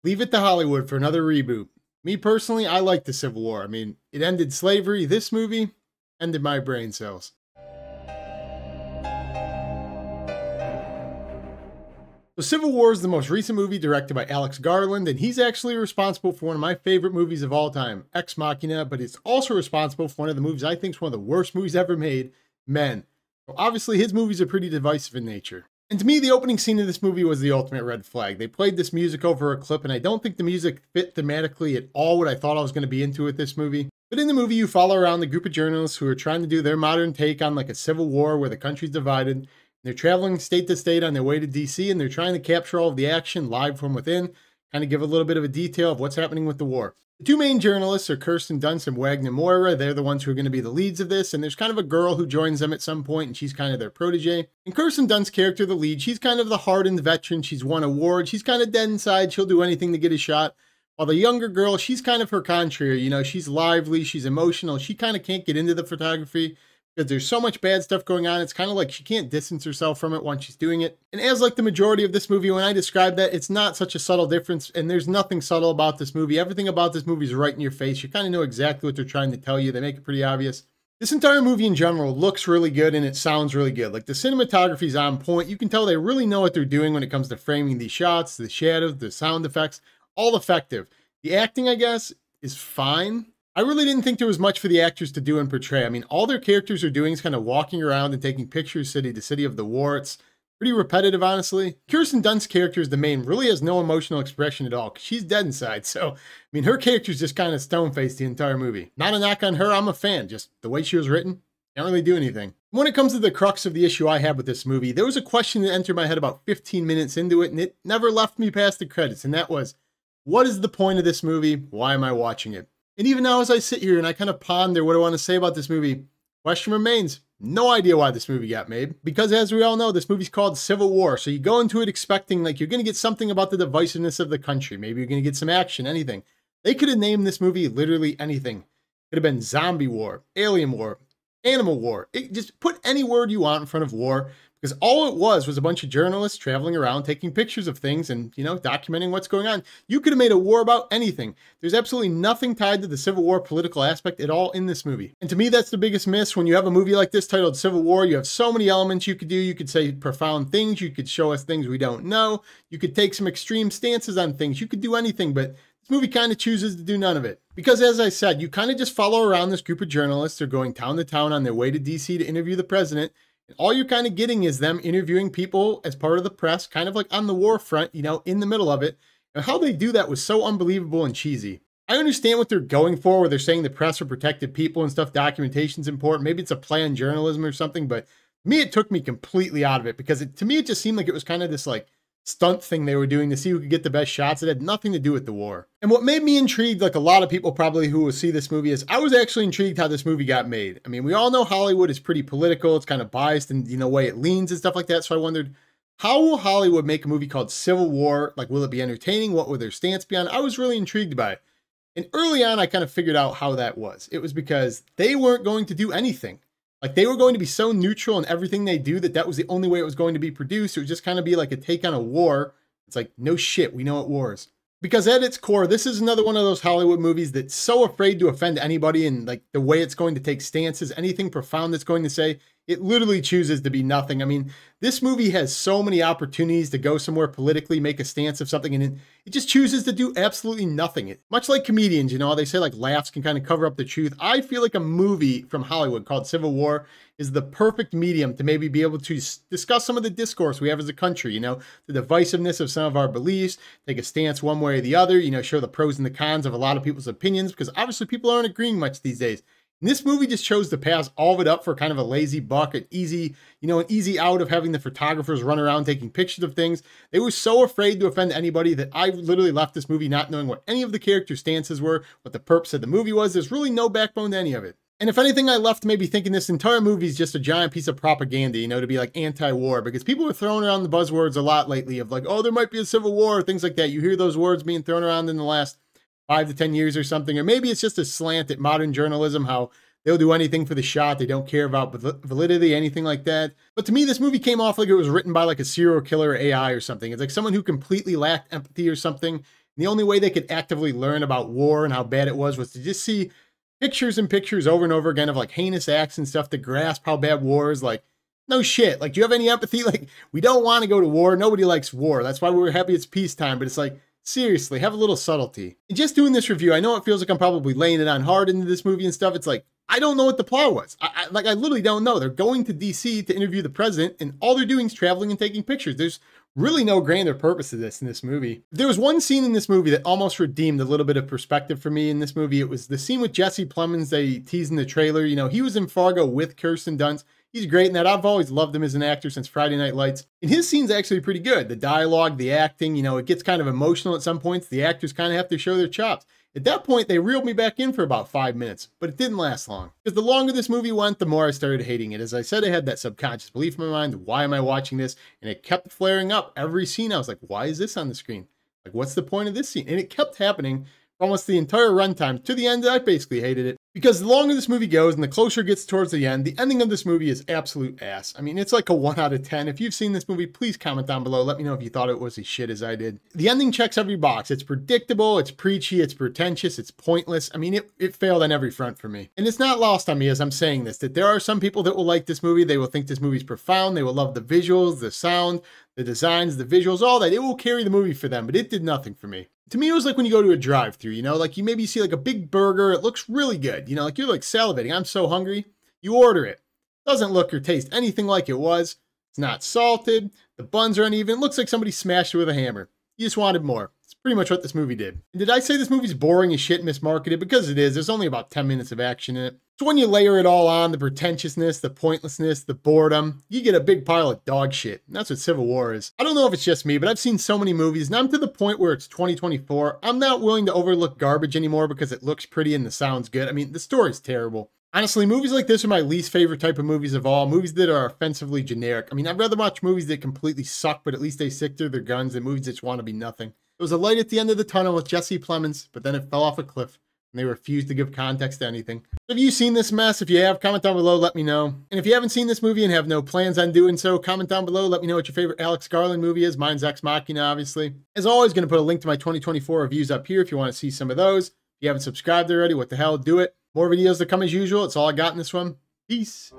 Leave it to Hollywood for another reboot. Me personally, I like the Civil War. I mean, it ended slavery. This movie ended my brain cells. So Civil War is the most recent movie directed by Alex Garland, and he's actually responsible for one of my favorite movies of all time, Ex Machina, but it's also responsible for one of the movies I think is one of the worst movies ever made, Men. So obviously his movies are pretty divisive in nature. And to me, the opening scene of this movie was the ultimate red flag. They played this music over a clip, and I don't think the music fit thematically at all what I thought I was going to be into with this movie. But in the movie, you follow around the group of journalists who are trying to do their modern take on like a civil war where the country's divided. They're traveling state to state on their way to DC, and they're trying to capture all of the action live from within, kind of give a little bit of a detail of what's happening with the war. The two main journalists are Kirsten Dunst and Wagner Moira. They're the ones who are going to be the leads of this, and there's kind of a girl who joins them at some point, and she's kind of their protege. And Kirsten Dunst's character, the lead, she's kind of the hardened veteran. She's won awards. She's kind of dead inside. She'll do anything to get a shot. While the younger girl, she's kind of her contrary. You know, she's lively. She's emotional. She kind of can't get into the photography because there's so much bad stuff going on. It's kind of like she can't distance herself from it once she's doing it. And as like the majority of this movie, when I describe that, it's not such a subtle difference, and there's nothing subtle about this movie. Everything about this movie is right in your face. You kind of know exactly what they're trying to tell you. They make it pretty obvious. This entire movie in general looks really good, and it sounds really good. Like the cinematography is on point. You can tell they really know what they're doing when it comes to framing these shots, the shadows, the sound effects, all effective. The acting, I guess, is fine. I really didn't think there was much for the actors to do and portray. I mean, all their characters are doing is kind of walking around and taking pictures city to city of the war. It's pretty repetitive, honestly. Kirsten Dunst's character is the main, really has no emotional expression at all because she's dead inside. So, I mean, her character's just kind of stone-faced the entire movie. Not a knock on her, I'm a fan. Just the way she was written, can't really do anything. When it comes to the crux of the issue I had with this movie, there was a question that entered my head about 15 minutes into it, and it never left me past the credits, and that was, what is the point of this movie? Why am I watching it? And even now as I sit here and I kind of ponder what I want to say about this movie, question remains, no idea why this movie got made. Because as we all know, this movie's called Civil War. So you go into it expecting like you're going to get something about the divisiveness of the country. Maybe you're going to get some action, anything. They could have named this movie literally anything. It could have been zombie war, alien war, animal war. Just put any word you want in front of war. Because all it was a bunch of journalists traveling around taking pictures of things and, you know, documenting what's going on. You could have made a war about anything. There's absolutely nothing tied to the Civil War political aspect at all in this movie. And to me, that's the biggest miss. When you have a movie like this titled Civil War, you have so many elements you could do. You could say profound things. You could show us things we don't know. You could take some extreme stances on things. You could do anything, but this movie kind of chooses to do none of it. Because as I said, you kind of just follow around this group of journalists. They're going town to town on their way to DC to interview the president. And all you're kind of getting is them interviewing people as part of the press, kind of like on the war front, you know, in the middle of it. And how they do that was so unbelievable and cheesy. I understand what they're going for, where they're saying the press are protected people and stuff, documentation's important. Maybe it's a play on journalism or something, but me, it took me completely out of it because to me, it just seemed like it was kind of this like stunt thing they were doing to see who could get the best shots. It had nothing to do with the war. And what made me intrigued, like a lot of people probably who will see this movie, is I was actually intrigued how this movie got made. I mean, we all know Hollywood is pretty political. It's kind of biased in, you know, way it leans and stuff like that. So I wondered, how will Hollywood make a movie called Civil War? Like, will it be entertaining? What will their stance be on? I was really intrigued by it. And early on, I kind of figured out how that was. It was because they weren't going to do anything. Like, they were going to be so neutral in everything they do that was the only way it was going to be produced. It would just kind of be like a take on a war. It's like, no shit, we know what war is. Because at its core, this is another one of those Hollywood movies that's so afraid to offend anybody, and like the way it's going to take stances, anything profound it's going to say, it literally chooses to be nothing. I mean, this movie has so many opportunities to go somewhere politically, make a stance of something, and it just chooses to do absolutely nothing. Much like comedians, you know, they say like laughs can kind of cover up the truth. I feel like a movie from Hollywood called Civil War is the perfect medium to maybe be able to discuss some of the discourse we have as a country, you know, the divisiveness of some of our beliefs, take a stance one way or the other, you know, show the pros and the cons of a lot of people's opinions, because obviously people aren't agreeing much these days. And this movie just chose to pass all of it up for kind of a lazy buck, an easy, you know, an easy out of having the photographers run around taking pictures of things. They were so afraid to offend anybody that I literally left this movie not knowing what any of the character stances were, what the purpose of the movie was. There's really no backbone to any of it. And if anything, I left maybe thinking this entire movie is just a giant piece of propaganda, you know, to be like anti-war, because people are throwing around the buzzwords a lot lately of like, oh, there might be a civil war, things like that. You hear those words being thrown around in the last 5 to 10 years or something, or maybe it's just a slant at modern journalism, how they'll do anything for the shot. They don't care about validity, anything like that. But to me, this movie came off like it was written by like a serial killer AI or something. It's like someone who completely lacked empathy or something. And the only way they could actively learn about war and how bad it was to just see pictures and pictures over and over again of like heinous acts and stuff to grasp how bad war is. Like, no shit. Like, do you have any empathy? Like, we don't want to go to war. Nobody likes war. That's why we're happy it's peacetime. But it's like, seriously, have a little subtlety. And just doing this review, I know it feels like I'm probably laying it on hard into this movie and stuff. It's like, I don't know what the plot was. I literally don't know. They're going to DC to interview the president, and all they're doing is traveling and taking pictures. There's really no grander purpose to this in this movie. There was one scene in this movie that almost redeemed a little bit of perspective for me in this movie. It was the scene with Jesse Plemons they teased in the trailer. You know, he was in Fargo with Kirsten Dunst. He's great in that. I've always loved him as an actor since Friday Night Lights. And his scene's actually pretty good. The dialogue, the acting, you know, it gets kind of emotional at some points. The actors kind of have to show their chops. At that point, they reeled me back in for about 5 minutes, but it didn't last long. Because the longer this movie went, the more I started hating it. As I said, I had that subconscious belief in my mind, why am I watching this? And it kept flaring up every scene. I was like, why is this on the screen? Like, what's the point of this scene? And it kept happening for almost the entire runtime. To the end, I basically hated it. Because the longer this movie goes and the closer it gets towards the end, the ending of this movie is absolute ass. I mean, it's like a 1 out of 10. If you've seen this movie, please comment down below. Let me know if you thought it was as shit as I did. The ending checks every box. It's predictable, it's preachy, it's pretentious, it's pointless. I mean, it failed on every front for me. And it's not lost on me as I'm saying this, that there are some people that will like this movie. They will think this movie's profound. They will love the visuals, the sound, the designs, the visuals, all that. It will carry the movie for them, but it did nothing for me. To me, it was like when you go to a drive-thru, you know, like you maybe see like a big burger. It looks really good. You know, like you're like salivating. I'm so hungry. You order it. Doesn't look or taste anything like it was. It's not salted. The buns are uneven. It looks like somebody smashed it with a hammer. You just wanted more. It's pretty much what this movie did. And did I say this movie's boring as shit and mismarketed? Because it is. There's only about 10 minutes of action in it. So when you layer it all on, the pretentiousness, the pointlessness, the boredom, you get a big pile of dog shit. And that's what Civil War is. I don't know if it's just me, but I've seen so many movies, and I'm to the point where it's 2024. I'm not willing to overlook garbage anymore because it looks pretty and the sound's good. I mean, the story's terrible. Honestly, movies like this are my least favorite type of movies of all. Movies that are offensively generic. I mean, I'd rather watch movies that completely suck, but at least they stick to their guns, than movies that just want to be nothing. There was a light at the end of the tunnel with Jesse Plemons, but then it fell off a cliff, and they refused to give context to anything. Have you seen this mess? If you have, comment down below, let me know. And if you haven't seen this movie and have no plans on doing so, comment down below, let me know what your favorite Alex Garland movie is. Mine's Ex Machina, obviously. As always, going to put a link to my 2024 reviews up here if you want to see some of those. If you haven't subscribed already, what the hell, do it. More videos to come as usual. It's all I got in this one. Peace.